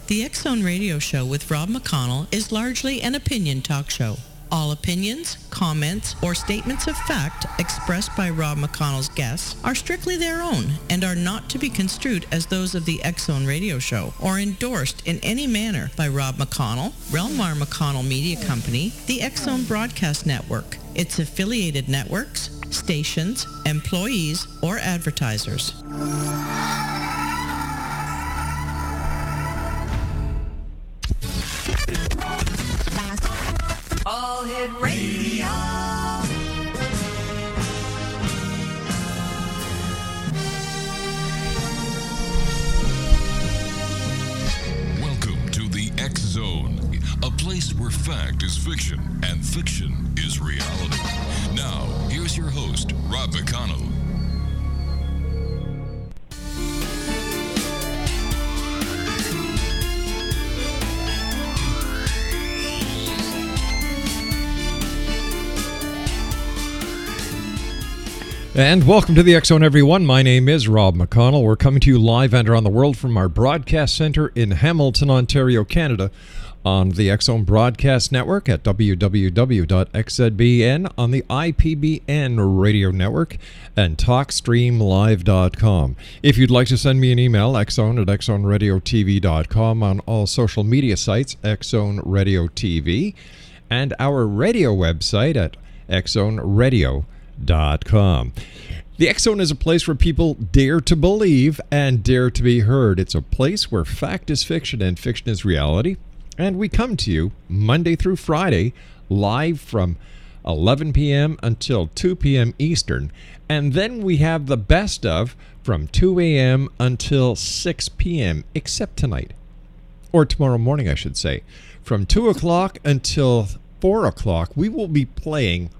The X-Zone Radio Show with Rob McConnell is largely an opinion talk show. All opinions, comments, or statements of fact expressed by Rob McConnell's guests are strictly their own and are not to be construed as those of the X-Zone Radio Show or endorsed in any manner by Rob McConnell, Relmar McConnell Media Company, the X-Zone Broadcast Network, its affiliated networks, stations, employees, or advertisers. All Hit Radio. Welcome to the X Zone, a place where fact is fiction and fiction is reality. Now, here's your host, Rob McConnell. And welcome to the X-Zone, everyone. My name is Rob McConnell. We're coming to you live and around the world from our broadcast center in Hamilton, Ontario, Canada, on the X-Zone Broadcast Network at www.xzbn, on the IPBN radio network, and TalkStreamLive.com. If you'd like to send me an email, xzone@xzoneradiotv.com, on all social media sites, X-Zone Radio TV, and our radio website at xzoneradio.com. The X-Zone is a place where people dare to believe and dare to be heard. It's a place where fact is fiction and fiction is reality. And we come to you Monday through Friday, live from 11 p.m. until 2 p.m. Eastern. And then we have the best of from 2 a.m. until 6 p.m., except tonight. Or tomorrow morning, I should say. From 2 o'clock until 4 o'clock, we will be playing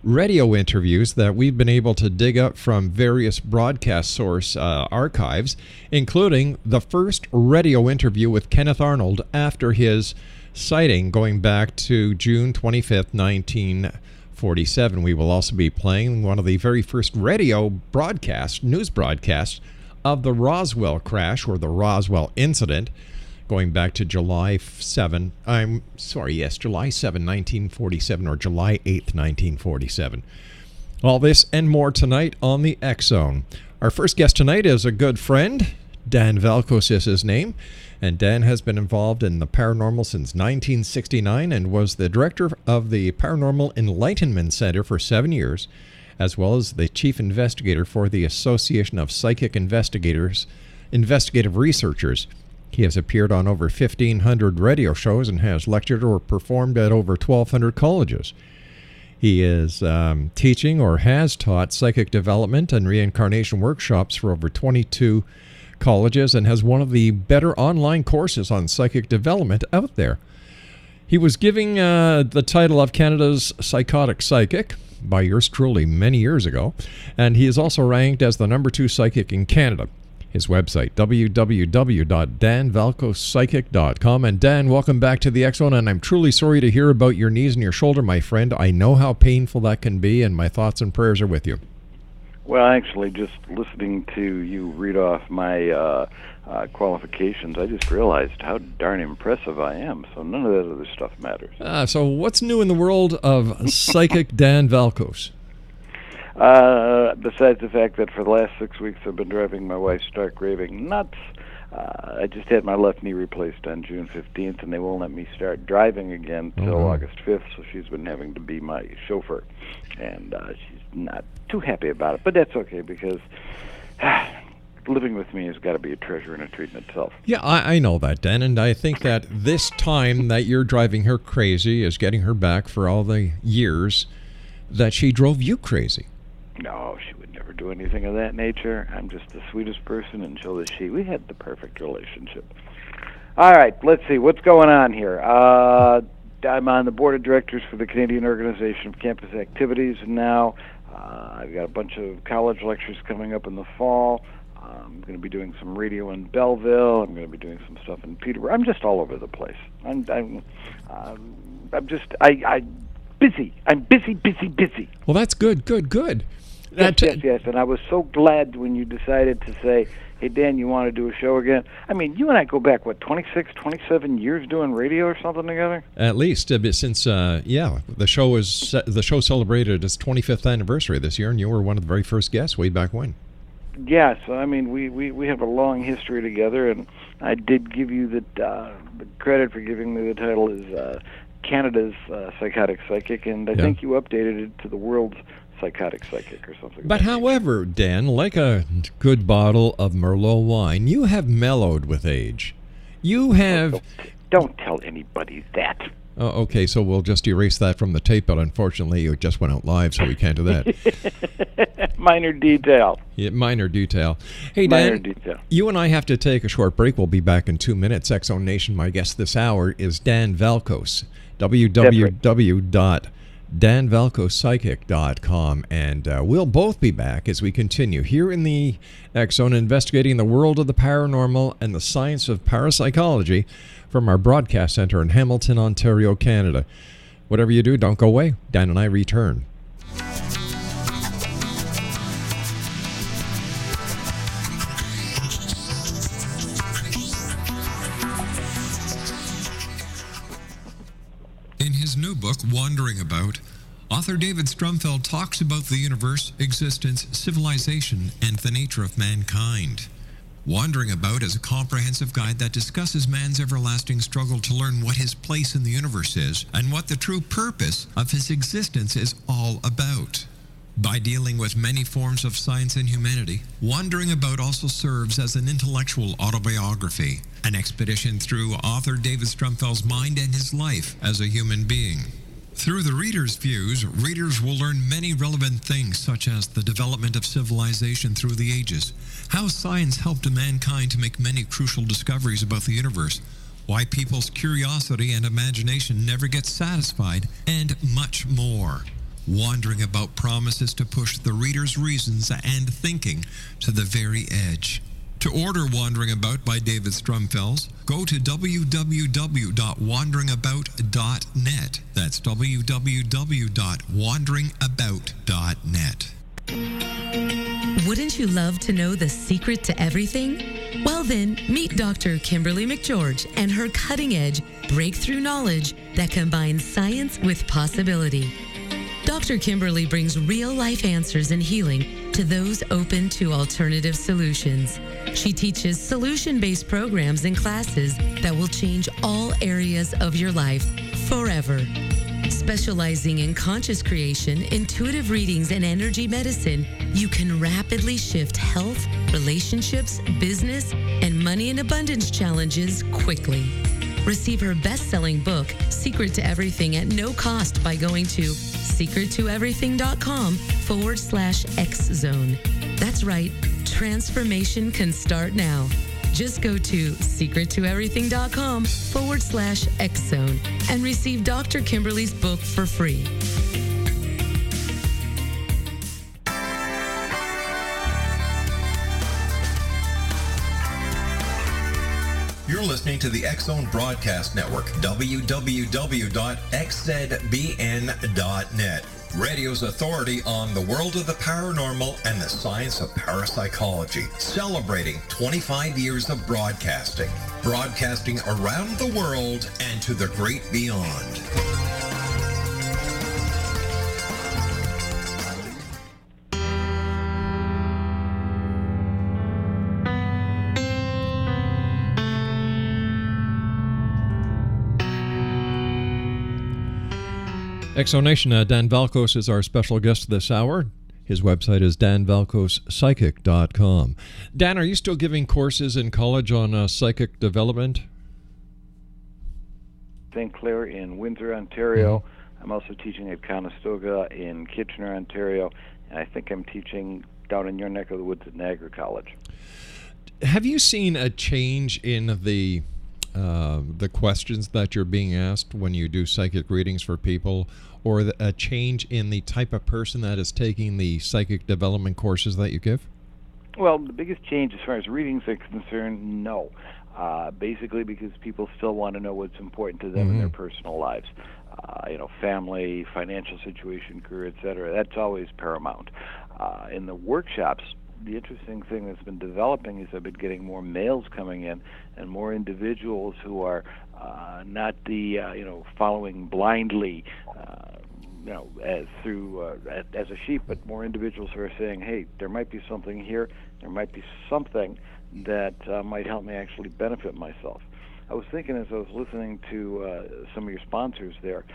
radio interviews that we've been able to dig up from various broadcast source archives, including the first radio interview with Kenneth Arnold after his sighting going back to June 25th, 1947. We will also be playing one of the very first radio broadcasts, news broadcasts, of the Roswell crash or the Roswell incident, going back to July 7, 1947, or July 8th, 1947. All this and more tonight on the X-Zone. Our first guest tonight is a good friend. Dan Valkos is his name, and Dan has been involved in the paranormal since 1969 and was the director of the Paranormal Enlightenment Centre for 7 years, as well as the chief investigator for the Association of Psychic Investigative Researchers. He has appeared on over 1,500 radio shows and has lectured or performed at over 1,200 colleges. He is teaching or has taught psychic development and reincarnation workshops for over 22 colleges and has one of the better online courses on psychic development out there. He was giving the title of Canada's Psychotic Psychic by yours truly many years ago, and he is also ranked as the #2 psychic in Canada. His website, www.danvalkospsychic.com. And Dan, welcome back to the X-Zone, and I'm truly sorry to hear about your knees and your shoulder, my friend. I know how painful that can be, and my thoughts and prayers are with you. Well, actually, just listening to you read off my qualifications, I just realized how darn impressive I am, so none of that other stuff matters. So what's new in the world of Psychic Dan Valkos? Besides the fact that for the last 6 weeks I've been driving my wife stark raving nuts. I just had my left knee replaced on June 15th, and they won't let me start driving again till August 5th, so she's been having to be my chauffeur. And she's not too happy about it, but that's okay, because living with me has got to be a treasure and a treat in itself. Yeah, I know that, Dan, and I think that this time that you're driving her crazy is getting her back for all the years that she drove you crazy. No, she would never do anything of that nature. I'm just the sweetest person, and so is she. We had the perfect relationship. All right, let's see. What's going on here? I'm on the board of directors for the Canadian Organization of Campus Activities now. I've got a bunch of college lectures coming up in the fall. I'm going to be doing some radio in Belleville. I'm going to be doing some stuff in Peterborough. I'm just all over the place. I'm busy. I'm busy. Well, that's good. Yes. And I was so glad when you decided to say, hey, Dan, you want to do a show again? I mean, you and I go back, 26, 27 years doing radio or something together? At least, since, the show celebrated its 25th anniversary this year, and you were one of the very first guests way back when. Yeah, so, I mean, we have a long history together, and I did give you the credit for giving me the title as Canada's Psychotic Psychic, and I think you updated it to the world's Psychotic Psychic or something. But however, Dan, like a good bottle of Merlot wine, you have mellowed with age. You have... Don't tell anybody that. Oh, okay, so we'll just erase that from the tape, but unfortunately it just went out live, so we can't do that. Minor detail. Yeah, minor detail. Hey, Dan, you and I have to take a short break. We'll be back in 2 minutes. X-Zone Nation, my guest this hour is Dan Valkos. www.danvalkospsychic.com, and we'll both be back as we continue here in the X-Zone, investigating the world of the paranormal and the science of parapsychology from our broadcast center in Hamilton, Ontario, Canada. Whatever you do, don't go away. Dan and I return. In his new book, Wandering About, author David Strumfeld talks about the universe, existence, civilization, and the nature of mankind. Wandering About is a comprehensive guide that discusses man's everlasting struggle to learn what his place in the universe is and what the true purpose of his existence is all about. By dealing with many forms of science and humanity, Wandering About also serves as an intellectual autobiography, an expedition through author David Strumfeld's mind and his life as a human being. Through the reader's views, readers will learn many relevant things, such as the development of civilization through the ages, how science helped mankind to make many crucial discoveries about the universe, why people's curiosity and imagination never get satisfied, and much more. Wandering About promises to push the reader's reasons and thinking to the very edge. To order Wandering About by David Strumfeld, go to www.wanderingabout.net. That's www.wanderingabout.net. Wouldn't you love to know the secret to everything? Well then, meet Dr. Kimberly McGeorge and her cutting-edge breakthrough knowledge that combines science with possibility. Dr. Kimberly brings real-life answers and healing to those open to alternative solutions. She teaches solution-based programs and classes that will change all areas of your life forever. Specializing in conscious creation, intuitive readings, and energy medicine, you can rapidly shift health, relationships, business, and money and abundance challenges quickly. Receive her best-selling book, Secret to Everything, at no cost by going to secrettoeverything.com/X-Zone. That's right, transformation can start now. Just go to secrettoeverything.com/X-Zone and receive Dr. Kimberly's book for free. You're listening to the X-Zone Broadcast Network, www.xzbn.net. Radio's authority on the world of the paranormal and the science of parapsychology. Celebrating 25 years of broadcasting. Broadcasting around the world and to the great beyond. X-Zone Nation, Dan Valkos is our special guest this hour. His website is danvalkospsychic.com. Dan, are you still giving courses in college on psychic development? St. Clair in Windsor, Ontario. I'm also teaching at Conestoga in Kitchener, Ontario. And I think I'm teaching down in your neck of the woods at Niagara College. Have you seen a change in the questions that you're being asked when you do psychic readings for people, or a change in the type of person that is taking the psychic development courses that you give? Well, the biggest change as far as readings are concerned, no. Basically because people still want to know what's important to them in their personal lives. Family, financial situation, career, etc. That's always paramount. In the workshops, the interesting thing that's been developing is I've been getting more males coming in and more individuals who are not the following blindly as a sheep, but more individuals who are saying, hey, there might be something here, there might be something that might help me actually benefit myself. I was thinking as I was listening to some of your sponsors there,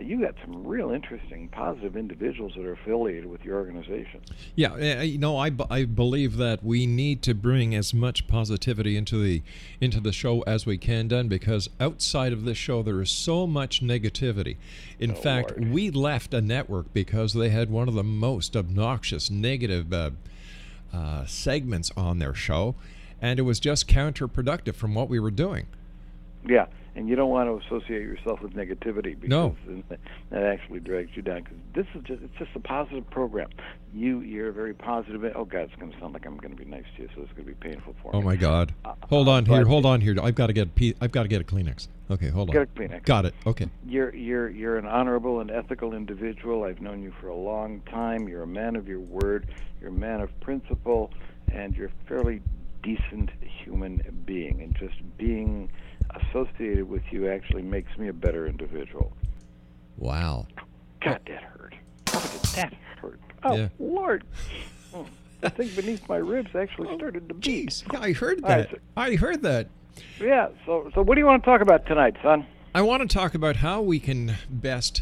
you got some real interesting, positive individuals that are affiliated with your organization. Yeah, I believe that we need to bring as much positivity into the show as we can, Dan, because outside of this show there is so much negativity. In fact, Lord, we left a network because they had one of the most obnoxious, negative segments on their show, and it was just counterproductive from what we were doing. Yeah, and you don't want to associate yourself with negativity because that actually drags you down. Because it's just a positive program. You're very positive. Oh God, it's going to sound like I'm going to be nice to you, so it's going to be painful for me. Oh my God! Hold on here. I've got to get a Kleenex. Okay, hold on. Get a Kleenex. Got it. Okay. You're an honorable and ethical individual. I've known you for a long time. You're a man of your word. You're a man of principle, and you're a fairly decent human being. And just being associated with you actually makes me a better individual. Wow. God, that hurt. How did that hurt? Oh, yeah. Lord. The thing beneath my ribs actually started to beat. Jeez. Yeah, I heard that. Right, I heard that. Yeah, so what do you want to talk about tonight, son? I want to talk about how we can best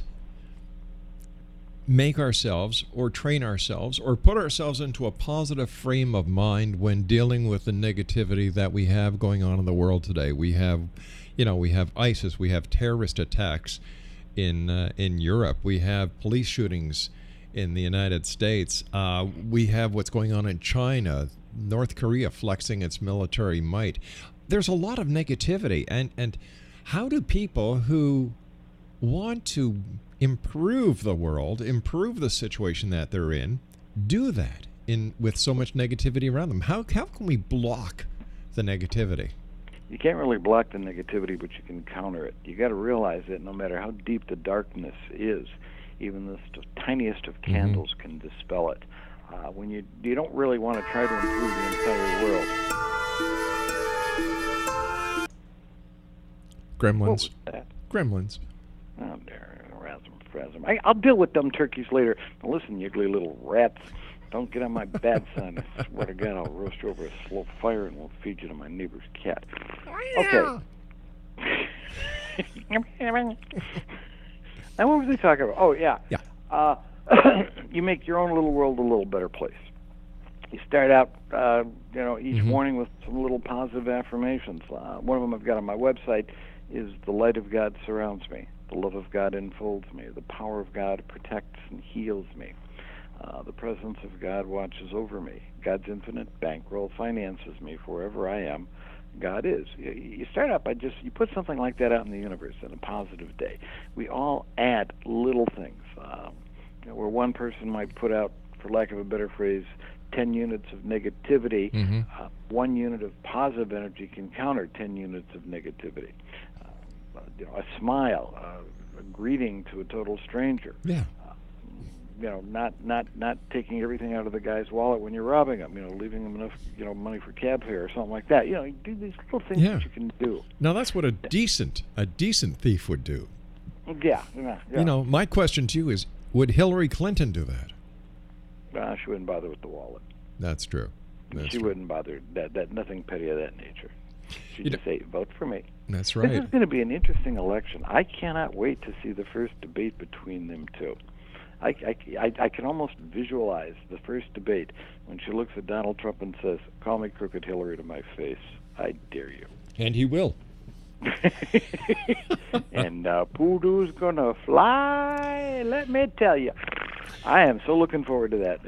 make ourselves or train ourselves or put ourselves into a positive frame of mind when dealing with the negativity that we have going on in the world today. We have ISIS, we have terrorist attacks in Europe, we have police shootings in the United States, we have what's going on in China, North Korea flexing its military might. There's a lot of negativity, and how do people who want to improve the world, improve the situation that they're in, do that with so much negativity around them? How can we block the negativity? You can't really block the negativity, but you can counter it. You got to realize that no matter how deep the darkness is, even the tiniest of candles can dispel it. When you don't really want to try to improve the entire world. Gremlins. What was that? Gremlins. Oh, there. I'll deal with them turkeys later. Now listen, you ugly little rats. Don't get on my bad side. I swear to God, I'll roast you over a slow fire and we'll feed you to my neighbor's cat. Okay. Now, what was he talking about? Oh, yeah. Yeah. You make your own little world a little better place. You start out, each morning with some little positive affirmations. One of them I've got on my website is the light of God surrounds me. The love of God enfolds me. The power of God protects and heals me. The presence of God watches over me. God's infinite bankroll finances me for wherever I am. God is. You start out by you put something like that out in the universe in a positive day. We all add little things. Where one person might put out, for lack of a better phrase, 10 units of negativity, 1 unit of positive energy can counter 10 units of negativity. A smile, a greeting to a total stranger. Yeah. Not taking everything out of the guy's wallet when you're robbing him. Leaving him enough, money for cab fare or something like that. You do these little things that you can do. Now that's what a decent thief would do. Yeah. My question to you is, would Hillary Clinton do that? She wouldn't bother with the wallet. That's true. She wouldn't bother. That nothing petty of that nature. She'd just say, vote for me. That's right. This is going to be an interesting election. I cannot wait to see the first debate between them two. I can almost visualize the first debate when she looks at Donald Trump and says, call me Crooked Hillary to my face. I dare you. And he will. And Poodoo's going to fly, let me tell you. I am so looking forward to that.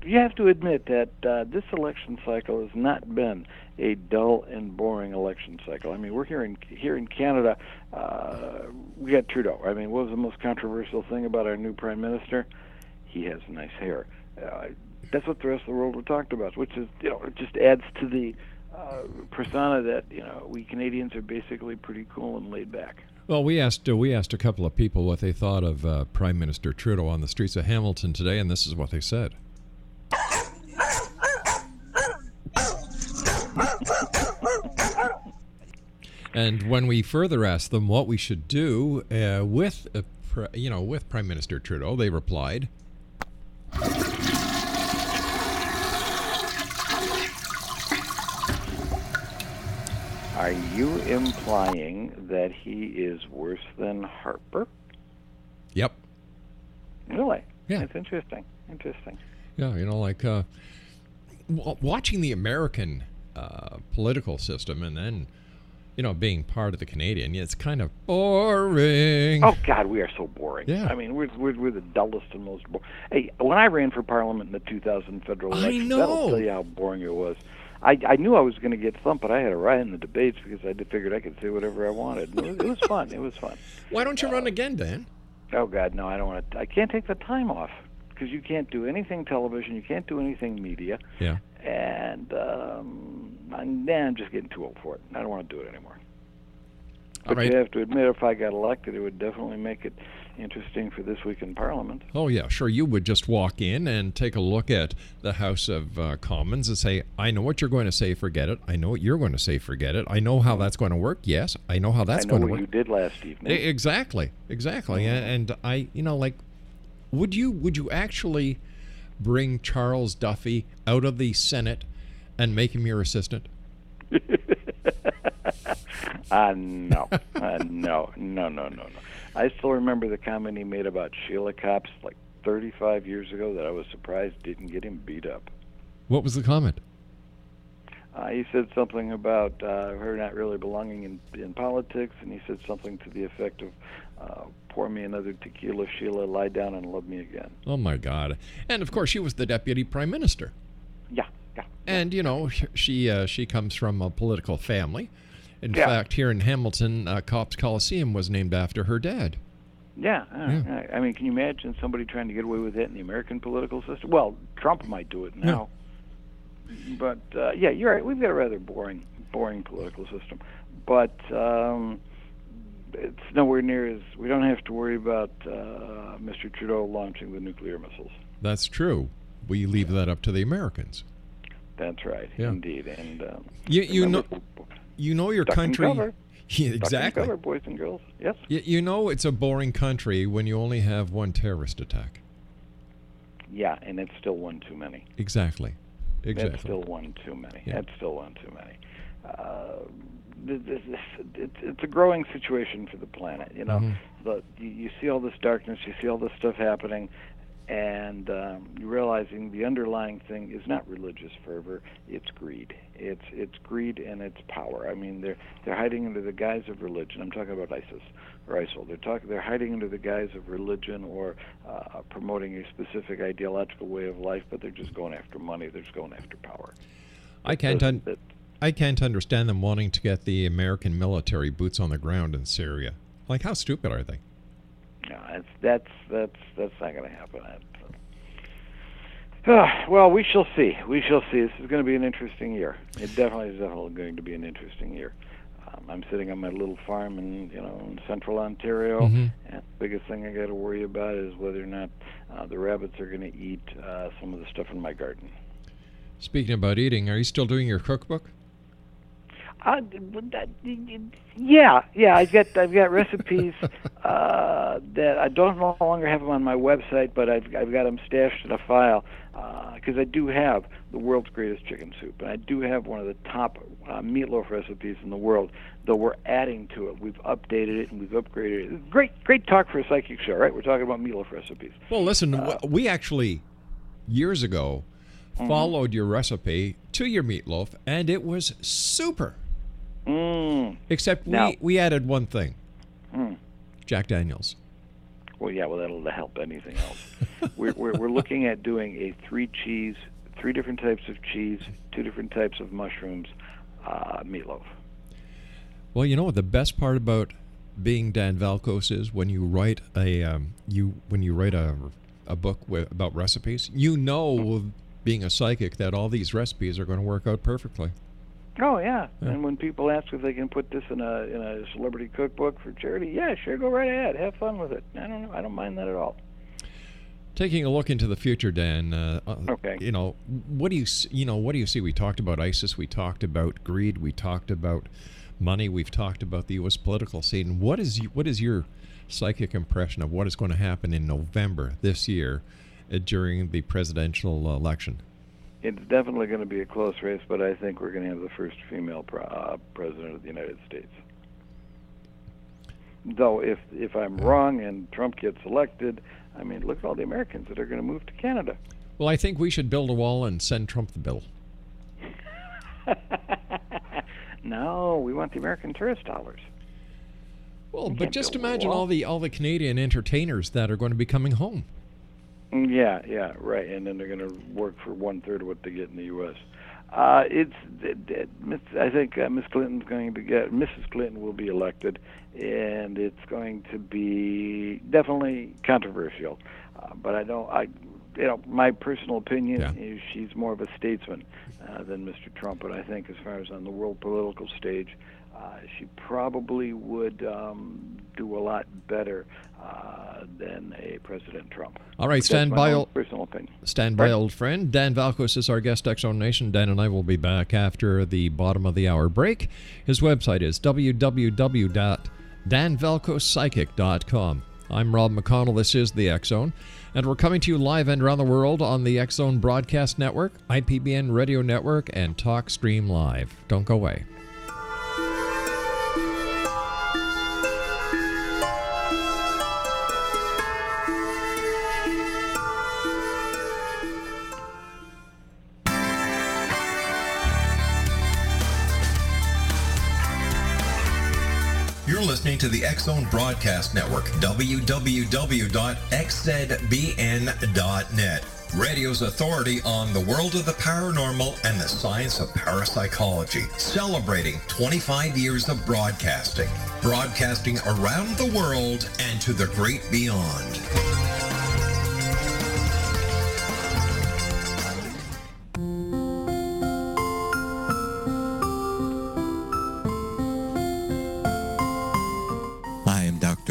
You have to admit that this election cycle has not been a dull and boring election cycle. I mean, we're here in Canada. We got Trudeau. I mean, what was the most controversial thing about our new prime minister? He has nice hair. that's what the rest of the world were talked about, which is, it just adds to the persona that, we Canadians are basically pretty cool and laid back. Well, we asked a couple of people what they thought of Prime Minister Trudeau on the streets of Hamilton today, and this is what they said. And when we further asked them what we should do with Prime Minister Trudeau, they replied, "Are you implying that he is worse than Harper?" Yep. Really? Yeah. That's interesting. Interesting. Yeah, watching the American political system and then, being part of the Canadian, it's kind of boring. Oh, God, we are so boring. Yeah. I mean, we're the dullest and most boring. Hey, when I ran for Parliament in the 2000 federal election, that'll tell you how boring it was. I knew I was going to get thumped, but I had a right in the debates because I figured I could say whatever I wanted. It was fun. It was fun. Why don't you run again, Dan? Oh, God, no, I don't want to. I can't take the time off because you can't do anything television. You can't do anything media. Yeah. And I'm just getting too old for it. I don't want to do it anymore. But right. You have to admit, if I got elected, it would definitely make it interesting for this week in Parliament. Oh, yeah, sure. You would just walk in and take a look at the House of Commons and say, I know what you're going to say, forget it. I know what you're going to say, forget it. I know how that's going to work. Yes, I know how that's going to work. I know what you did last evening. Exactly. And I, would you actually bring Charles Duffy out of the Senate and make him your assistant? No. No. I still remember the comment he made about Sheila Copps like 35 years ago that I was surprised didn't get him beat up. What was the comment? He said something about her not really belonging in politics, and he said something to the effect of, pour me another tequila, Sheila, lie down and love me again. Oh, my God. And, of course, she was the deputy prime minister. Yeah. And, she comes from a political family. In fact, here in Hamilton, Copps Coliseum was named after her dad. Yeah. I mean, can you imagine somebody trying to get away with that in the American political system? Well, Trump might do it now. Yeah. But, you're right. We've got a rather boring political system. But it's nowhere near as... We don't have to worry about Mr. Trudeau launching the nuclear missiles. That's true. We leave that up to the Americans. That's right, indeed. And you know your country. Yeah, exactly. Duck and cover, boys and girls. Yes. It's a boring country when you only have one terrorist attack. Yeah, and it's still one too many. Exactly. That's still one too many. Yeah. That's still one too many. It's a growing situation for the planet. You see all this darkness, you see all this stuff happening, and you're realizing the underlying thing is not religious fervor; it's greed. It's greed and it's power. I mean, they're hiding under the guise of religion. I'm talking about ISIS or ISIL. They're hiding under the guise of religion or promoting a specific ideological way of life, but they're just going after money. They're just going after power. I can't understand them wanting to get the American military boots on the ground in Syria. Like, how stupid are they? No, that's not going to happen. Well, we shall see. We shall see. This is going to be an interesting year. It definitely is going to be an interesting year. I'm sitting on my little farm in central Ontario, and the biggest thing I got to worry about is whether or not the rabbits are going to eat some of the stuff in my garden. Speaking about eating, are you still doing your cookbook? Yeah. I've got recipes that I don't no longer have them on my website, but I've got them stashed in a file because I do have the world's greatest chicken soup, and I do have one of the top meatloaf recipes in the world. Though we're adding to it, we've updated it and we've upgraded it. Great talk for a psychic show, right? We're talking about meatloaf recipes. Well, listen, we actually years ago followed your recipe to your meatloaf, and it was super. Except we added one thing. Jack Daniels. Well, that'll help anything else. we're looking at doing a three different types of cheese, 2 different types of mushrooms, meatloaf. Well, you know what the best part about being Dan Valkos is when you write a book about recipes, being a psychic, that all these recipes are going to work out perfectly. Oh yeah. And when people ask if they can put this in a celebrity cookbook for charity, yeah, sure, go right ahead, have fun with it. I don't mind that at all. Taking a look into the future, Dan. Okay. What do you see? We talked about ISIS. We talked about greed. We talked about money. We've talked about the U.S. political scene. What is your psychic impression of what is going to happen in November this year during the presidential election? It's definitely going to be a close race, but I think we're going to have the first female president of the United States. Though, if I'm wrong and Trump gets elected, I mean, look at all the Americans that are going to move to Canada. Well, I think we should build a wall and send Trump the bill. No, we want the American tourist dollars. Well, but just imagine all the Canadian entertainers that are going to be coming home. Yeah, right. And then they're going to work for 1/3 of what they get in the U.S. I think Mrs. Clinton will be elected, and it's going to be definitely controversial. But my personal opinion is she's more of a statesman than Mr. Trump. But I think as far as on the world political stage, she probably would do a lot better than a President Trump. All right, stand by, personal opinion. Stand by, old friend. Dan Valkos is our guest, X Zone Nation. Dan and I will be back after the bottom of the hour break. His website is www.danvalkospsychic.com. I'm Rob McConnell. This is the X Zone, and we're coming to you live and around the world on the X Zone Broadcast Network, IPBN Radio Network, and TalkStream Live. Don't go away. You're listening to the X Zone Broadcast Network, www.xzbn.net. Radio's authority on the world of the paranormal and the science of parapsychology. Celebrating 25 years of broadcasting. Broadcasting around the world and to the great beyond.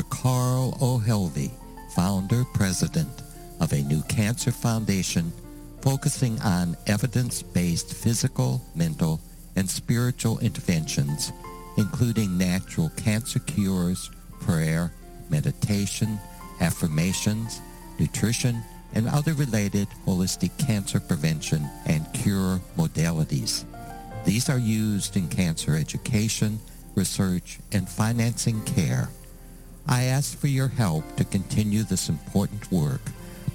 Carl O. Helvey, founder, president of a new cancer foundation focusing on evidence-based physical, mental, and spiritual interventions, including natural cancer cures, prayer, meditation, affirmations, nutrition, and other related holistic cancer prevention and cure modalities. These are used in cancer education, research, and financing care. I ask for your help to continue this important work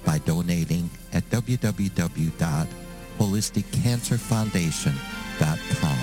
by donating at www.holisticcancerfoundation.com.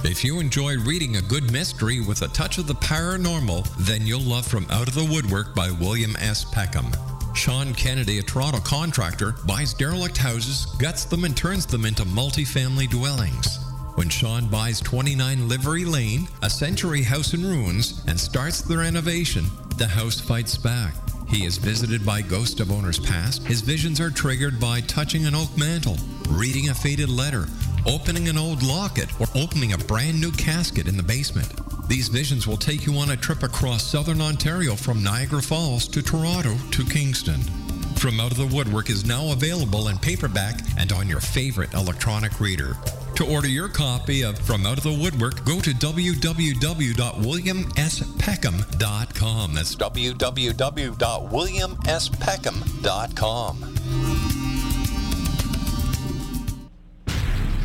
If you enjoy reading a good mystery with a touch of the paranormal, then you'll love From Out of the Woodwork by William S. Peckham. Sean Kennedy, a Toronto contractor, buys derelict houses, guts them, and turns them into multi-family dwellings. When Sean buys 29 Livery Lane, a century house in ruins, and starts the renovation, the house fights back. He is visited by ghosts of owners past. His visions are triggered by touching an oak mantle, reading a faded letter, opening an old locket, or opening a brand new casket in the basement. These visions will take you on a trip across southern Ontario from Niagara Falls to Toronto to Kingston. From Out of the Woodwork is now available in paperback and on your favorite electronic reader. To order your copy of From Out of the Woodwork, go to www.williamspeckham.com. That's www.williamspeckham.com.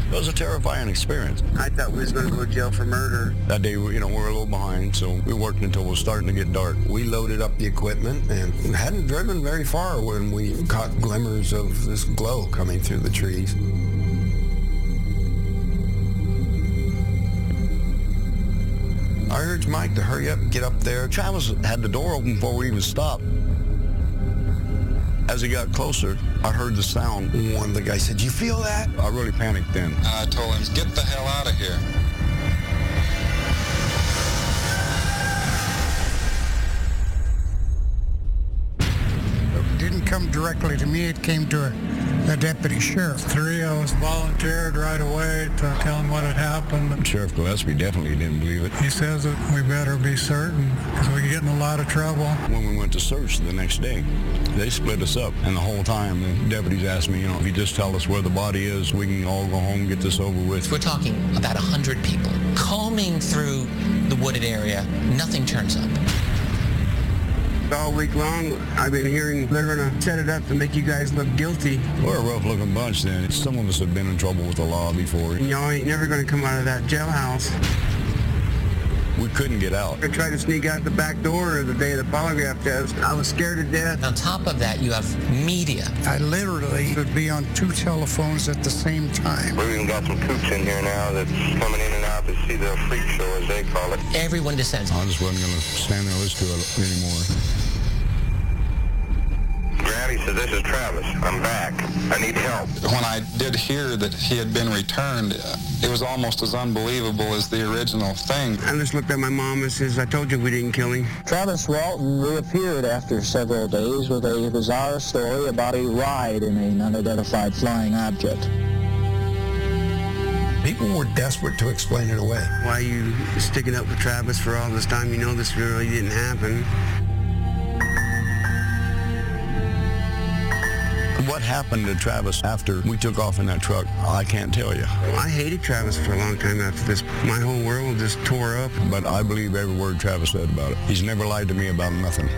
It was a terrifying experience. I thought we was going to go to jail for murder. That day, we were a little behind, so we worked until it was starting to get dark. We loaded up the equipment and hadn't driven very far when we caught glimmers of this glow coming through the trees. I urged Mike to hurry up and get up there. Travis had the door open before we even stopped. As he got closer, I heard the sound. One of the guys said, "You feel that?" I really panicked then. I told him, "Get the hell out of here." It didn't come directly to me. It came to a deputy sheriff. 3 of us volunteered right away to tell him what had happened. Sheriff Gillespie definitely didn't believe it. He says that we better be certain because we get in a lot of trouble. When we went to search the next day, they split us up. And the whole time, the deputies asked me, if you just tell us where the body is, we can all go home and get this over with. We're talking about 100 people combing through the wooded area. Nothing turns up. All week long, I've been hearing they're going to set it up to make you guys look guilty. We're a rough-looking bunch then. Some of us have been in trouble with the law before. And y'all ain't never going to come out of that jailhouse. We couldn't get out. I tried to sneak out the back door the day of the polygraph test. I was scared to death. On top of that, you have media. I literally would be on 2 telephones at the same time. We've even got some coops in here now that's coming in and out to see the freak show, as they call it. Everyone descends. I just wasn't going to stand there and listen to it anymore. Granny says, "This is Travis. I'm back. I need help." When I did hear that he had been returned, it was almost as unbelievable as the original thing. I just looked at my mom and says, "I told you we didn't kill him." Travis Walton reappeared after several days with a bizarre story about a ride in an unidentified flying object. People were desperate to explain it away. Why are you sticking up for Travis for all this time? You know this really didn't happen. What happened to Travis after we took off in that truck, I can't tell you. I hated Travis for a long time after this. My whole world just tore up. But I believe every word Travis said about it. He's never lied to me about nothing.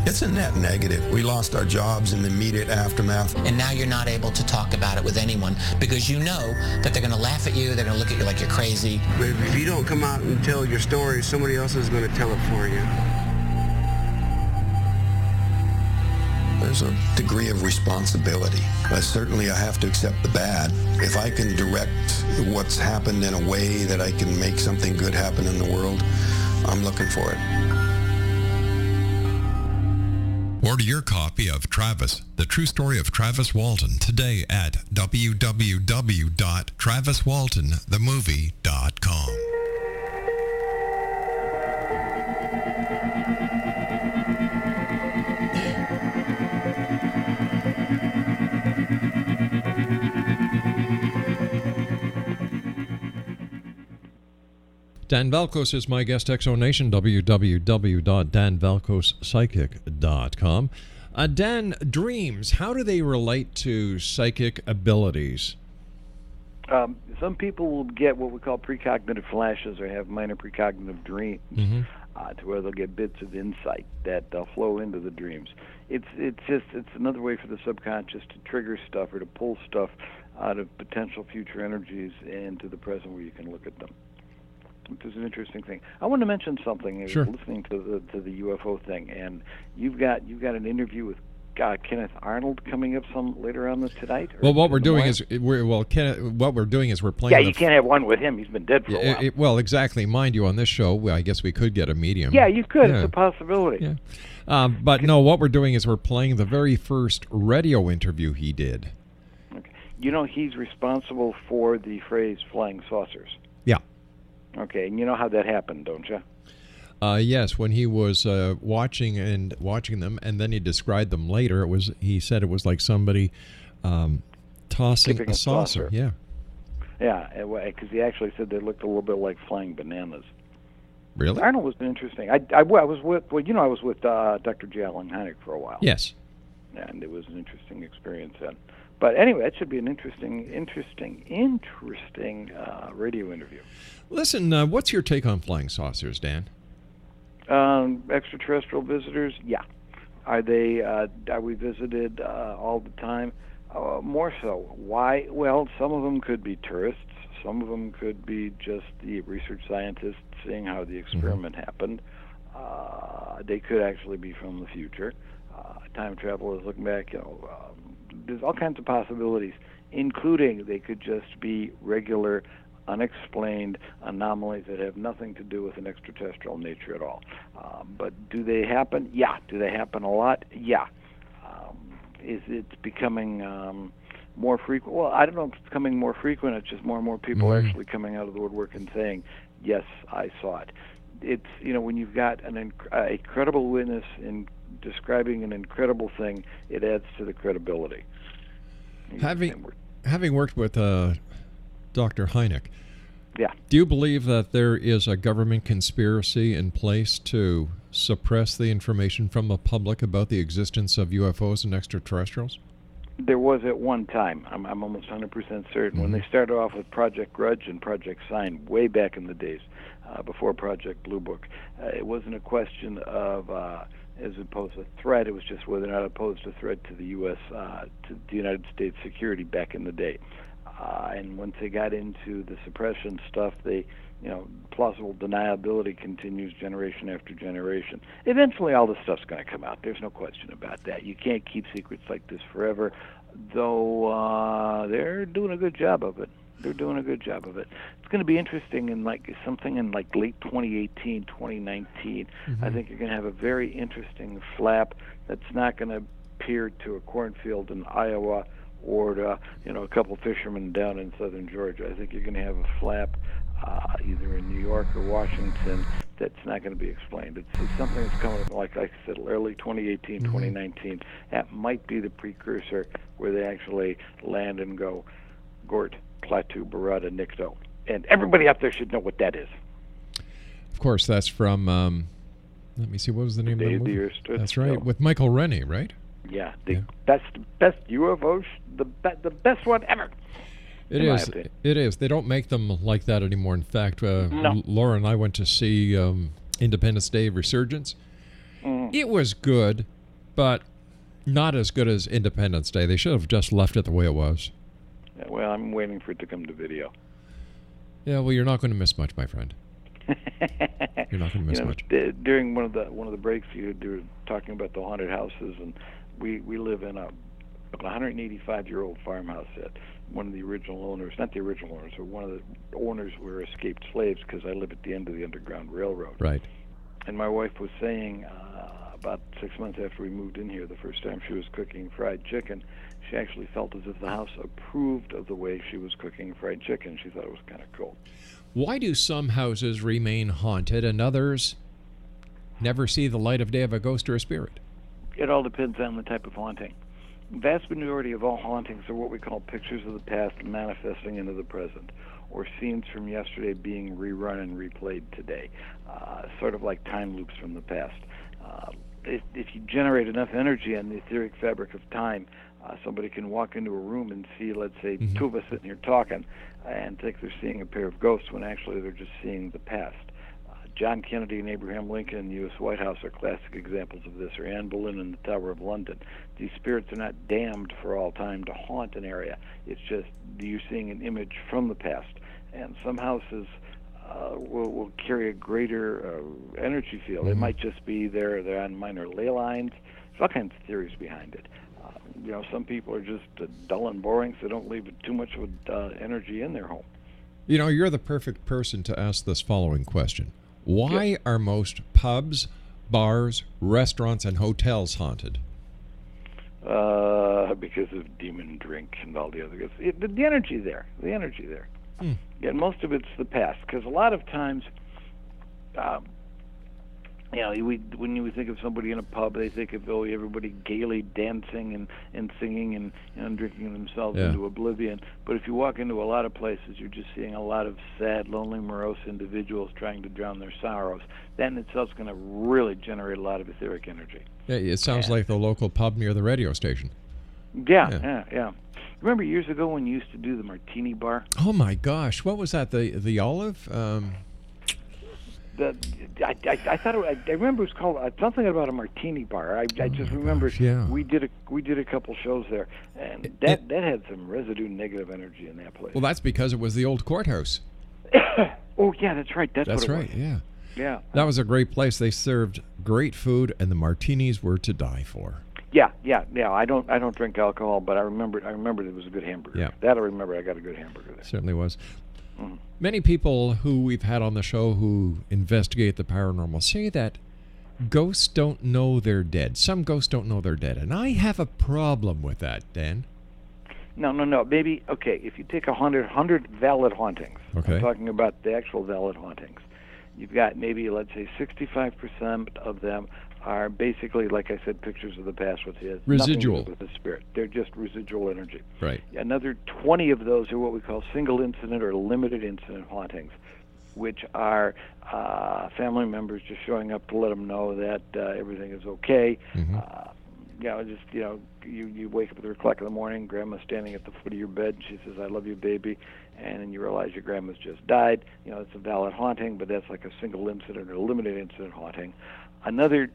It's a net negative. We lost our jobs in the immediate aftermath. And now you're not able to talk about it with anyone because you know that they're going to laugh at you, they're going to look at you like you're crazy. But if you don't come out and tell your story, somebody else is going to tell it for you. There's a degree of responsibility. Certainly I have to accept the bad. If I can direct what's happened in a way that I can make something good happen in the world, I'm looking for it. Order your copy of Travis, The True Story of Travis Walton today at www.traviswaltonthemovie.com. Dan Valkos is my guest, Exonation, www.danvalkospsychic.com. Dan, dreams, how do they relate to psychic abilities? Some people will get what we call precognitive flashes or have minor precognitive dreams, to where they'll get bits of insight that flow into the dreams. It's another way for the subconscious to trigger stuff or to pull stuff out of potential future energies into the present where you can look at them, which is an interesting thing. I want to mention something. Sure. Listening to the UFO thing, and you've got an interview with Kenneth Arnold coming up later on tonight. Well, what we're doing is we're playing. Yeah, you can't have one with him. He's been dead for a while. Well, exactly. Mind you, on this show, I guess we could get a medium. Yeah, you could. Yeah. It's a possibility. Yeah. But no, what we're doing is we're playing the very first radio interview he did. Okay. He's responsible for the phrase "flying saucers." Yeah. Okay, and you know how that happened, don't you? Yes, when he was watching them, and then he described them later. He said it was like somebody tossing a saucer. Yeah. Yeah, because he actually said they looked a little bit like flying bananas. Really? Arnold was interesting. I was with Dr. J. Allen Hynek for a while. Yes. And it was an interesting experience then. But anyway, that should be an interesting radio interview. Listen, what's your take on flying saucers, Dan? Extraterrestrial visitors, yeah. Are we visited all the time? More so. Why? Well, some of them could be tourists. Some of them could be just the research scientists seeing how the experiment happened. They could actually be from the future. Time travelers looking back, there's all kinds of possibilities, including they could just be regular unexplained anomalies that have nothing to do with an extraterrestrial nature at all. But do they happen? Yeah. Do they happen a lot? Yeah. Is it becoming more frequent? Well, I don't know if it's becoming more frequent. It's just more and more people are actually coming out of the woodwork and saying, yes, I saw it. It's, when you've got a credible witness in describing an incredible thing, it adds to the credibility. Having worked with Dr. Hynek, yeah. Do you believe that there is a government conspiracy in place to suppress the information from the public about the existence of UFOs and extraterrestrials? There was at one time. I'm almost 100% certain. When they started off with Project Grudge and Project Sign way back in the days, before Project Blue Book, it wasn't a question of as opposed to a threat. It was just whether or not it posed a threat to the U.S., to the United States security back in the day. And once they got into the suppression stuff, plausible deniability continues generation after generation. Eventually, all this stuff's going to come out. There's no question about that. You can't keep secrets like this forever, though they're doing a good job of it. They're doing a good job of it. It's going to be interesting in late 2018, 2019. I think you're going to have a very interesting flap that's not going to appear to a cornfield in Iowa or to, a couple fishermen down in southern Georgia. I think you're going to have a flap either in New York or Washington that's not going to be explained. It's something that's coming up, like I said, early 2018, 2019. That might be the precursor where they actually land and go, Gort, Plateau, Barada, Nixo. And everybody out there should know what that is. Of course, that's from, let me see, what was the name of the movie? That's right, with Michael Rennie, right? Yeah, the best UFO, the best one ever. It is. They don't make them like that anymore. In fact, No. Laura and I went to see Independence Day Resurgence. It was good, but not as good as Independence Day. They should have just left it the way it was. Yeah, well, I'm waiting for it to come to video. Yeah, well, you're not going to miss much, my friend. You're not going to miss much. During one of the breaks, you were talking about the haunted houses, and we live in a 185-year-old farmhouse that one of the original owners, not the original owners, but one of the owners were escaped slaves, because I live at the end of the Underground Railroad. Right. And my wife was saying about 6 months after we moved in here, the first time she was cooking fried chicken, she actually felt as if the house approved of the way she was cooking fried chicken. She thought it was kind of cool. Why do some houses remain haunted and others never see the light of day of a ghost or a spirit? It all depends on the type of haunting. The vast majority of all hauntings are what we call pictures of the past manifesting into the present, or scenes from yesterday being rerun and replayed today, sort of like time loops from the past. If you generate enough energy on the etheric fabric of time, somebody can walk into a room and see, let's say, two of us sitting here talking and think they're seeing a pair of ghosts when actually they're just seeing the past. John Kennedy and Abraham Lincoln in the U.S. White House are classic examples of this, or Anne Boleyn in the Tower of London. These spirits are not damned for all time to haunt an area. It's just you're seeing an image from the past. And some houses will carry a greater energy field. It might just be they're on minor ley lines. There's all kinds of theories behind it. Some people are just dull and boring, so they don't leave too much of energy in their home. You're the perfect person to ask this following question. Why are most pubs, bars, restaurants, and hotels haunted? Because of demon drink and all the other guys. The energy there. The energy there. Yeah, most of it's the past. Because a lot of times, when you think of somebody in a pub, they think of everybody gaily dancing and singing and drinking themselves into oblivion. But if you walk into a lot of places, you're just seeing a lot of sad, lonely, morose individuals trying to drown their sorrows. That in itself is going to really generate a lot of etheric energy. Yeah, it sounds like the local pub near the radio station. Yeah. Remember years ago when you used to do the martini bar? Oh my gosh, what was that? The Olive? I thought I remember it was called something about a martini bar. I just remember we did a couple shows there, and that had some residue negative energy in that place. Well, that's because it was the old courthouse. Oh yeah, that's right. That's what it was. Yeah. That was a great place. They served great food, and the martinis were to die for. Yeah. I don't drink alcohol, but I remember it was a good hamburger. Yeah. That I remember. I got a good hamburger there. Certainly was. Many people who we've had on the show who investigate the paranormal say that ghosts don't know they're dead. Some ghosts don't know they're dead. And I have a problem with that, Dan. No. Maybe, okay, if you take 100 valid hauntings, okay. I'm talking about the actual valid hauntings, you've got maybe, let's say, 65% of them are basically, like I said, pictures of the past with his residual nothing to do with the spirit. They're just residual energy. Right. Another 20 of those are what we call single incident or limited incident hauntings, which are family members just showing up to let them know that everything is okay. Mm-hmm. You wake up at 3 o'clock in the morning, grandma's standing at the foot of your bed, she says, "I love you, baby," and then you realize your grandma's just died. It's a valid haunting, but that's like a single incident or limited incident haunting. Another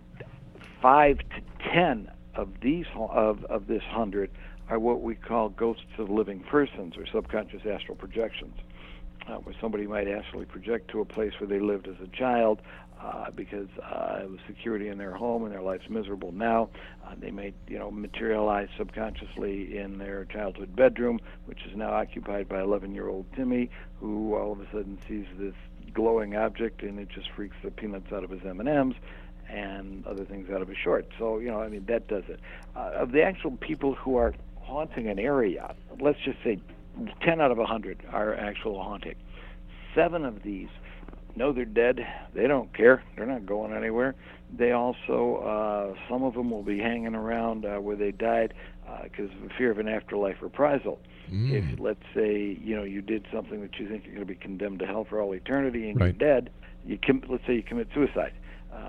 5 to 10 of these of this 100 are what we call ghosts of living persons or subconscious astral projections, where somebody might astrally project to a place where they lived as a child because it was security in their home and their life's miserable now. They may materialize subconsciously in their childhood bedroom, which is now occupied by 11-year-old Timmy, who all of a sudden sees this glowing object and it just freaks the peanuts out of his M&Ms and other things out of his shorts. So, that does it. Of the actual people who are haunting an area, let's just say 10 out of 100 are actual haunting. 7 of these know they're dead. They don't care. They're not going anywhere. They also, some of them will be hanging around where they died because of the fear of an afterlife reprisal. If, let's say, you did something that you think you're going to be condemned to hell for all eternity and you're dead, let's say you commit suicide.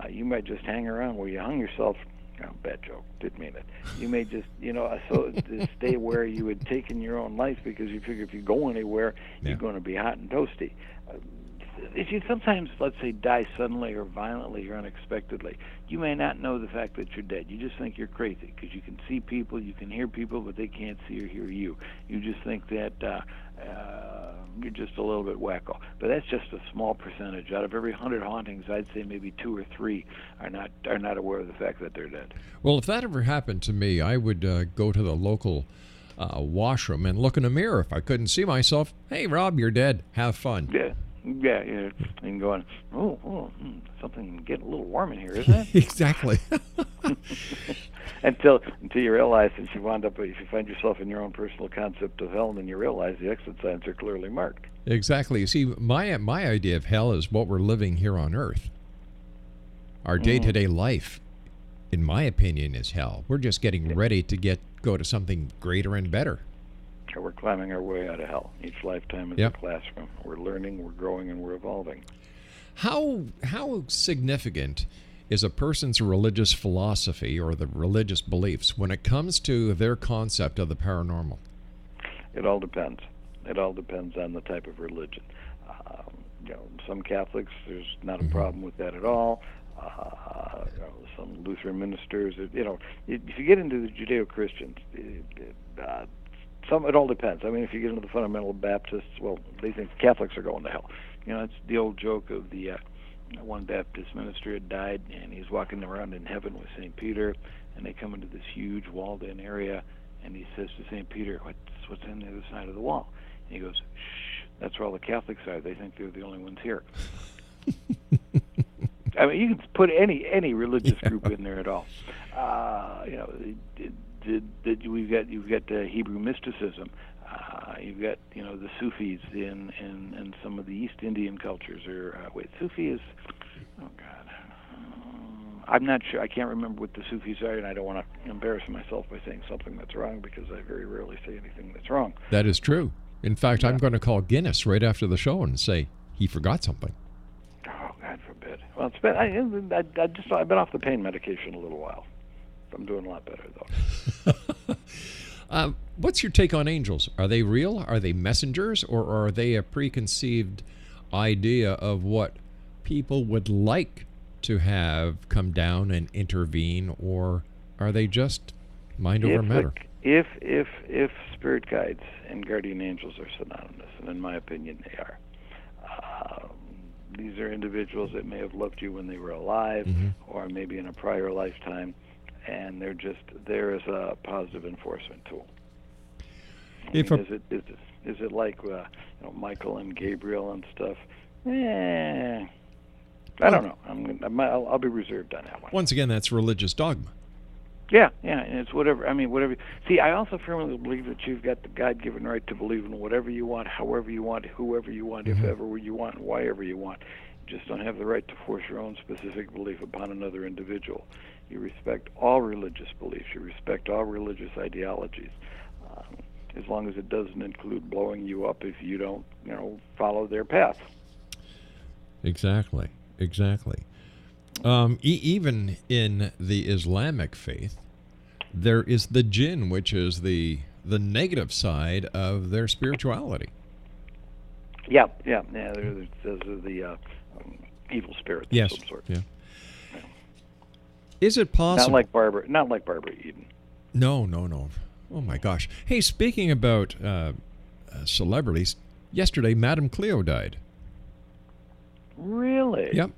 You might just hang around where you hung yourself. Oh, bad joke. Didn't mean it. You may just, so to stay where you had taken your own life because you figure if you go anywhere, you're going to be hot and toasty. If you sometimes, let's say, die suddenly or violently or unexpectedly, you may not know the fact that you're dead. You just think you're crazy because you can see people, you can hear people, but they can't see or hear you. You just think that you're just a little bit wacko. But that's just a small percentage. Out of every 100 hauntings, I'd say maybe 2 or 3 are not aware of the fact that they're dead. Well, if that ever happened to me, I would go to the local washroom and look in a mirror. If I couldn't see myself, hey, Rob, you're dead. Have fun. Yeah, and going, something getting a little warm in here, isn't it? Exactly. until you realize that you wound up, if you find yourself in your own personal concept of hell, then you realize the exit signs are clearly marked. Exactly. You see, my idea of hell is what we're living here on Earth. Our day-to-day life, in my opinion, is hell. We're just getting ready to go to something greater and better. We're climbing our way out of hell. Each lifetime is a classroom. We're learning, we're growing, and we're evolving. How significant is a person's religious philosophy or the religious beliefs when it comes to their concept of the paranormal? It all depends. It all depends on the type of religion. Some Catholics, there's not a problem with that at all. Some Lutheran ministers, if you get into the Judeo-Christians, it all depends. I mean, if you get into the fundamental Baptists, well, they think Catholics are going to hell. It's the old joke of the one Baptist minister had died, and he's walking around in heaven with St. Peter, and they come into this huge walled-in area, and he says to St. Peter, what's on the other side of the wall? And he goes, shh, that's where all the Catholics are. They think they're the only ones here. I mean, you can put any religious group in there at all. You've got Hebrew mysticism. You've got the Sufis in some of the East Indian cultures. Sufi is, oh God, I'm not sure. I can't remember what the Sufis are, and I don't want to embarrass myself by saying something that's wrong because I very rarely say anything that's wrong. That is true. In fact, I'm going to call Guinness right after the show and say he forgot something. Oh, God forbid. Well, it's been I've been off the pain medication a little while. I'm doing a lot better, though. What's your take on angels? Are they real? Are they messengers? Or are they a preconceived idea of what people would like to have come down and intervene? Or are they just mind over matter? If spirit guides and guardian angels are synonymous, and in my opinion they are, these are individuals that may have loved you when they were alive, or maybe in a prior lifetime, and they're just there as a positive enforcement tool. Is it like Michael and Gabriel and stuff? I don't know. I'll be reserved on that one. Once again, that's religious dogma. Yeah, and it's whatever. I mean, whatever. See, I also firmly believe that you've got the God-given right to believe in whatever you want, however you want, whoever you want, if ever you want, and whyever you want. You just don't have the right to force your own specific belief upon another individual. You respect all religious beliefs. You respect all religious ideologies, as long as it doesn't include blowing you up if you don't, follow their path. Exactly. Even in the Islamic faith, there is the jinn, which is the negative side of their spirituality. Yeah. Those are the evil spirits of some sort. Yeah. Is it possible? Not like Barbara Eden. No. Oh my gosh! Hey, speaking about celebrities, yesterday Madame Cleo died. Really? Yep.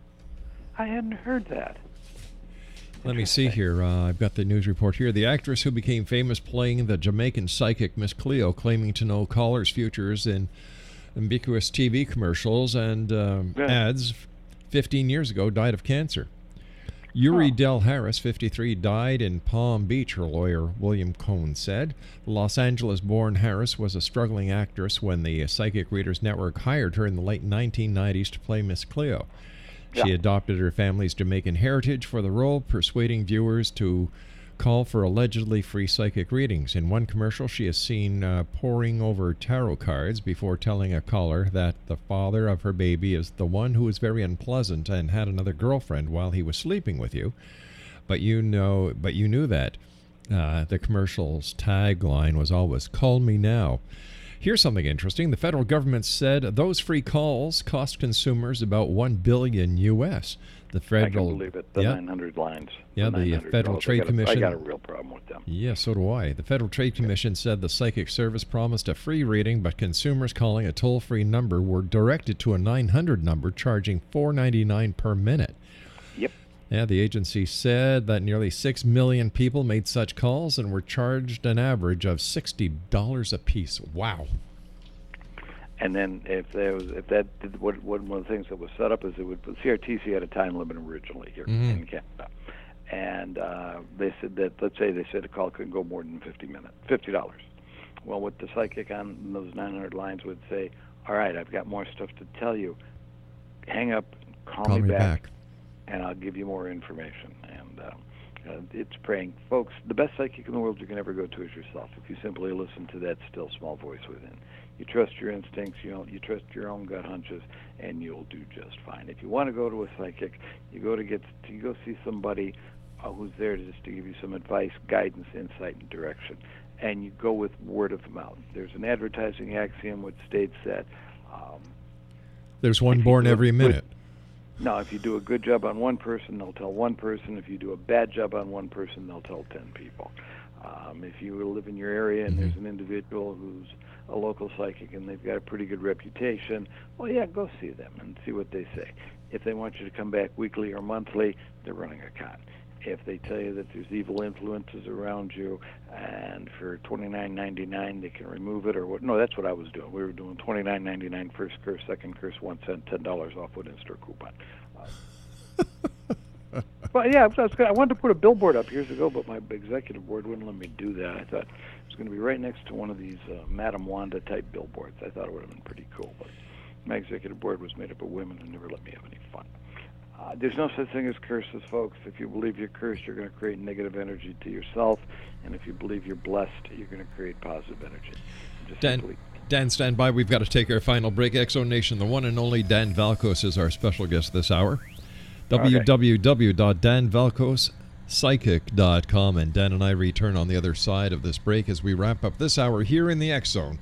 I hadn't heard that. Let me see here. I've got the news report here. The actress who became famous playing the Jamaican psychic Miss Cleo, claiming to know callers' futures in ambiguous TV commercials and ads 15 years ago, died of cancer. Yuri Del Harris, 53, died in Palm Beach, her lawyer William Cohn said. The Los Angeles-born Harris was a struggling actress when the Psychic Readers Network hired her in the late 1990s to play Miss Cleo. She adopted her family's Jamaican heritage for the role, persuading viewers to call for allegedly free psychic readings. In one commercial, she is seen poring over tarot cards before telling a caller that the father of her baby is the one who is very unpleasant and had another girlfriend while he was sleeping with you. But you knew that. The commercial's tagline was always, "Call me now." Here's something interesting. The federal government said those free calls cost consumers about $1 billion U.S. The federal, I can believe it. The 900 lines. Yeah, the Federal Trade Commission. I got a real problem with them. Yeah, so do I. The Federal Trade Commission said the psychic service promised a free reading, but consumers calling a toll-free number were directed to a 900 number charging $4.99 per minute. Yep. Yeah, the agency said that nearly 6 million people made such calls and were charged an average of $60 apiece. Wow. And then one of the things that was set up is CRTC had a time limit originally here in Canada, and they said that they said a call couldn't go more than 50 minutes, $50. Well, what the psychic on those 900 lines would say, all right, I've got more stuff to tell you. Hang up, call me back, and I'll give you more information. And it's praying. Folks, the best psychic in the world you can ever go to is yourself. If you simply listen to that still small voice within. You trust your instincts, you trust your own gut hunches, and you'll do just fine. If you want to go to a psychic, you go see somebody who's there just to give you some advice, guidance, insight, and direction. And you go with word of mouth. There's an advertising axiom which states that there's one born every minute. No, if you do a good job on one person, they'll tell one person. If you do a bad job on one person, they'll tell 10 people. If you live in your area and there's an individual who's a local psychic and they've got a pretty good reputation, well, yeah, go see them and see what they say. If they want you to come back weekly or monthly, they're running a con. If they tell you that there's evil influences around you and for $29.99 they can remove it or what? No, that's what I was doing. We were doing $29.99 first curse, second curse, 1 cent, $10 off with in-store coupon. Well, yeah, I wanted to put a billboard up years ago, but my executive board wouldn't let me do that. I thought it was going to be right next to one of these Madame Wanda type billboards. I thought it would have been pretty cool, but my executive board was made up of women who never let me have any fun. There's no such thing as curses, folks. If you believe you're cursed, you're going to create negative energy to yourself, and if you believe you're blessed, you're going to create positive energy. Dan, stand by. We've got to take our final break. Exo Nation, the one and only Dan Valkos is our special guest this hour. www.danvalkospsychic.com, and Dan and I return on the other side of this break as we wrap up this hour here in the X Zone.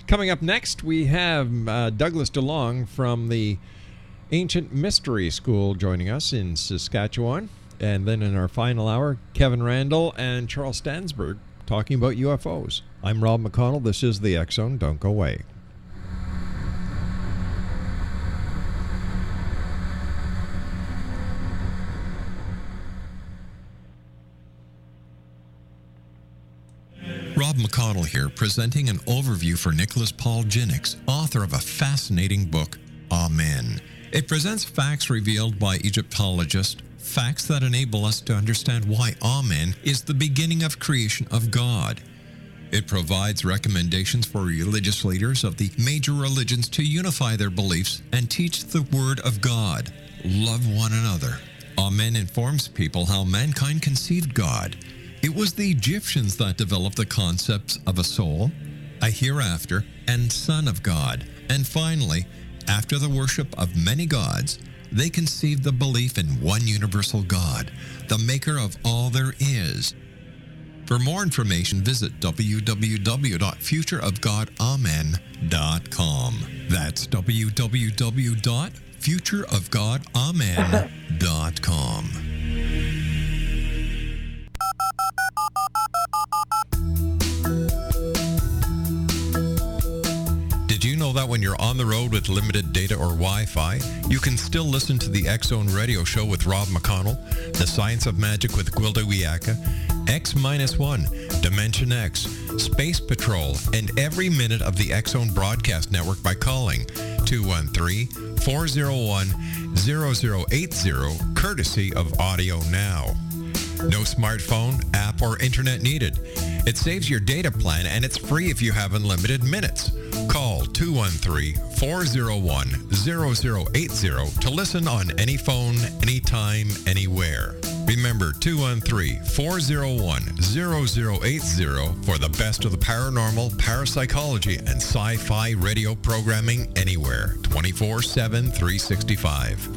Coming up next, we have Douglas DeLong from the Ancient Mystery School joining us in Saskatchewan. And then in our final hour, Kevin Randall and Charles Stansberg talking about UFOs. I'm Rob McConnell. This is the X Zone. Don't go away. Rob McConnell here, presenting an overview for Nicholas Paul Jennings, author of a fascinating book, Amen. It presents facts revealed by Egyptologists, facts that enable us to understand why Amen is the beginning of creation of God. It provides recommendations for religious leaders of the major religions to unify their beliefs and teach the Word of God. Love one another. Amen informs people how mankind conceived God. It was the Egyptians that developed the concepts of a soul, a hereafter, and Son of God. And finally, after the worship of many gods, they conceived the belief in one universal God, the maker of all there is. For more information, visit www.futureofgodamen.com. That's www.futureofgodamen.com. Did you know that when you're on the road with limited data or Wi-Fi, you can still listen to the X-Zone Radio Show with Rob McConnell, The Science of Magic with Gwilda Wiyaka, X-1, Dimension X, Space Patrol, and every minute of the X-Zone broadcast network by calling 213-401-0080, courtesy of Audio Now. No smartphone, app, or internet needed. It saves your data plan, and it's free if you have unlimited minutes. Call 213-401-0080 to listen on any phone, anytime, anywhere. Remember, 213-401-0080 for the best of the paranormal, parapsychology, and sci-fi radio programming anywhere, 24/7, 365.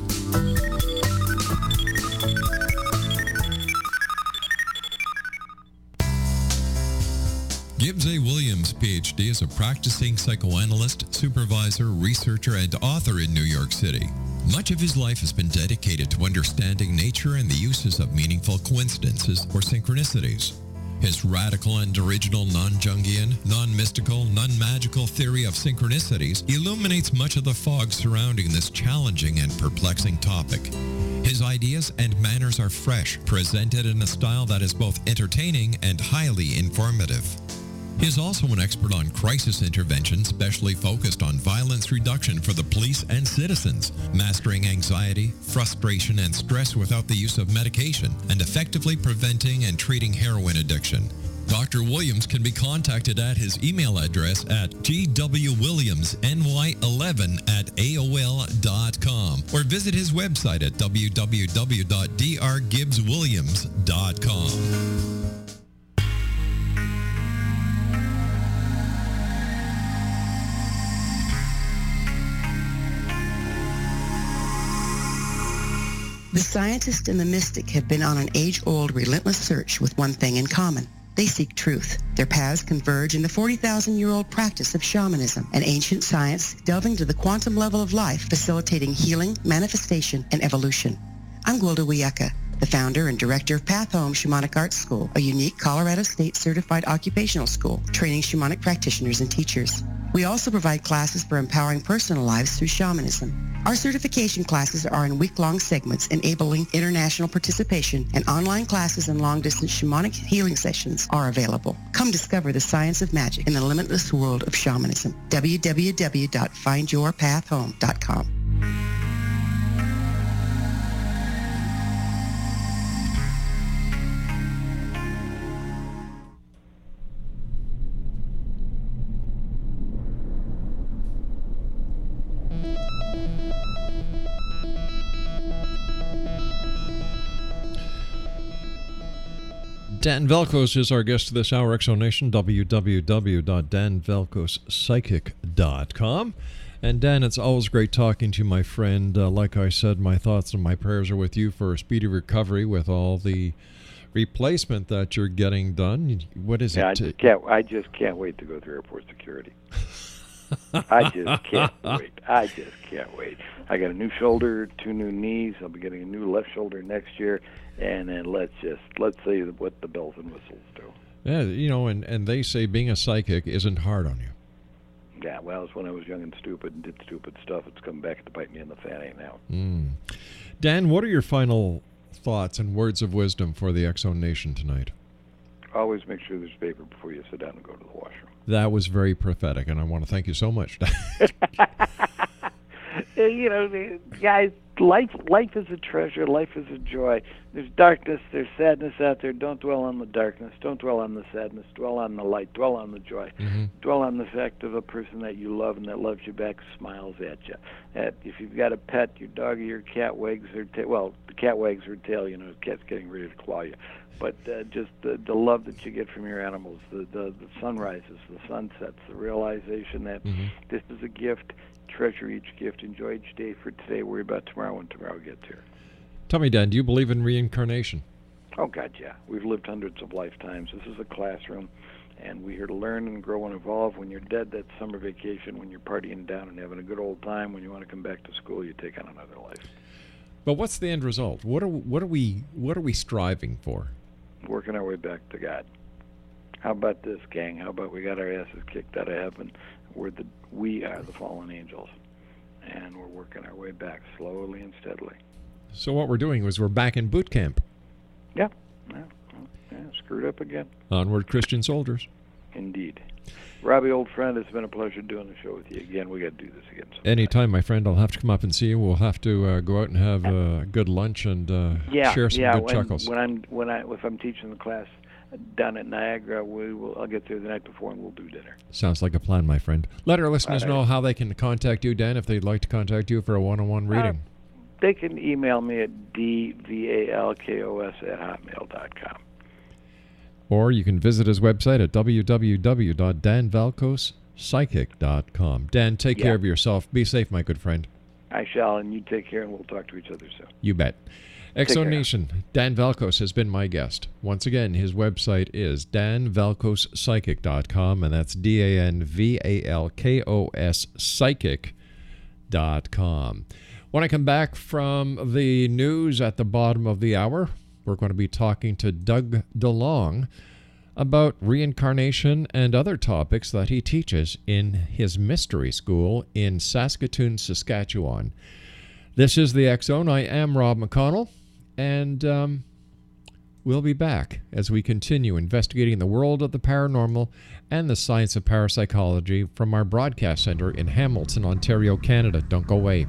Gibbs A. Williams, Ph.D., is a practicing psychoanalyst, supervisor, researcher, and author in New York City. Much of his life has been dedicated to understanding nature and the uses of meaningful coincidences or synchronicities. His radical and original non-Jungian, non-mystical, non-magical theory of synchronicities illuminates much of the fog surrounding this challenging and perplexing topic. His ideas and manners are fresh, presented in a style that is both entertaining and highly informative. He is also an expert on crisis intervention, specially focused on violence reduction for the police and citizens, mastering anxiety, frustration, and stress without the use of medication, and effectively preventing and treating heroin addiction. Dr. Williams can be contacted at his email address at gwwilliamsny11@aol.com or visit his website at www.drgibbswilliams.com. The scientist and the mystic have been on an age-old, relentless search with one thing in common. They seek truth. Their paths converge in the 40,000-year-old practice of shamanism, an ancient science delving to the quantum level of life, facilitating healing, manifestation, and evolution. I'm Gwilda Wiyaka, the founder and director of Path Home Shamanic Arts School, a unique Colorado State certified occupational school training shamanic practitioners and teachers. We also provide classes for empowering personal lives through shamanism. Our certification classes are in week-long segments enabling international participation, and online classes and long-distance shamanic healing sessions are available. Come discover the science of magic in the limitless world of shamanism. www.findyourpathhome.com. Dan Valkos is our guest this hour, Exonation, www.danvalkospsychic.com. And Dan, it's always great talking to you, my friend. Like I said, my thoughts and my prayers are with you for a speedy recovery with all the replacement that you're getting done. What is it? I just can't wait to go through airport security. I just can't wait. I got a new shoulder, 2 new knees. I'll be getting a new left shoulder next year. And then let's see what the bells and whistles do. Yeah, you know, and they say being a psychic isn't hard on you. Yeah, well, it's when I was young and stupid and did stupid stuff. It's come back to bite me in the fanny now. Dan, what are your final thoughts and words of wisdom for the X-Zone Nation tonight? Always make sure there's paper before you sit down and go to the washroom. That was very prophetic, and I want to thank you so much. You know, guys, life is a treasure. Life is a joy. There's darkness, there's sadness out there. Don't dwell on the darkness. Don't dwell on the sadness. Dwell on the light. Dwell on the joy. Mm-hmm. Dwell on the fact of a person that you love and that loves you back, smiles at you. If you've got a pet, your dog or your cat wags her tail. Well, the cat wags her tail. You know, the cat's getting ready to claw you. But just the love that you get from your animals, the sunrises, the sunsets, the realization that this is a gift. Treasure each gift. Enjoy each day for today. Worry about tomorrow when tomorrow gets here. Tell me, Dan, do you believe in reincarnation? Oh, God, yeah. We've lived hundreds of lifetimes. This is a classroom, and we're here to learn and grow and evolve. When you're dead, that's summer vacation. When you're partying down and having a good old time, when you want to come back to school, you take on another life. But what's the end result? What are we striving for? Working our way back to God. How about this, gang? How about we got our asses kicked out of heaven? We are the fallen angels, and we're working our way back slowly and steadily. So what we're doing is we're back in boot camp. Yeah, screwed up again. Onward, Christian soldiers. Indeed. Robbie, old friend, it's been a pleasure doing the show with you again. We got to do this again sometime. Anytime, my friend. I'll have to come up and see you. We'll have to go out and have a good lunch and share some good chuckles. If I'm teaching the class down at Niagara, I'll get there the night before and we'll do dinner. Sounds like a plan, my friend. Let our listeners know how they can contact you, Dan, if they'd like to contact you for a one-on-one reading. They can email me at dvalkos@hotmail.com. Or you can visit his website at www.danvalkospsychic.com. Dan, take care of yourself. Be safe, my good friend. I shall, and you take care, and we'll talk to each other soon. You bet. Exo Nation, Dan Valkos has been my guest. Once again, his website is danvalkospsychic.com, and that's DANVALKOS psychic.com. When I come back from the news at the bottom of the hour, we're going to be talking to Doug DeLong about reincarnation and other topics that he teaches in his mystery school in Saskatoon, Saskatchewan. This is the X Zone. I am Rob McConnell, and we'll be back as we continue investigating the world of the paranormal and the science of parapsychology from our broadcast center in Hamilton, Ontario, Canada. Don't go away.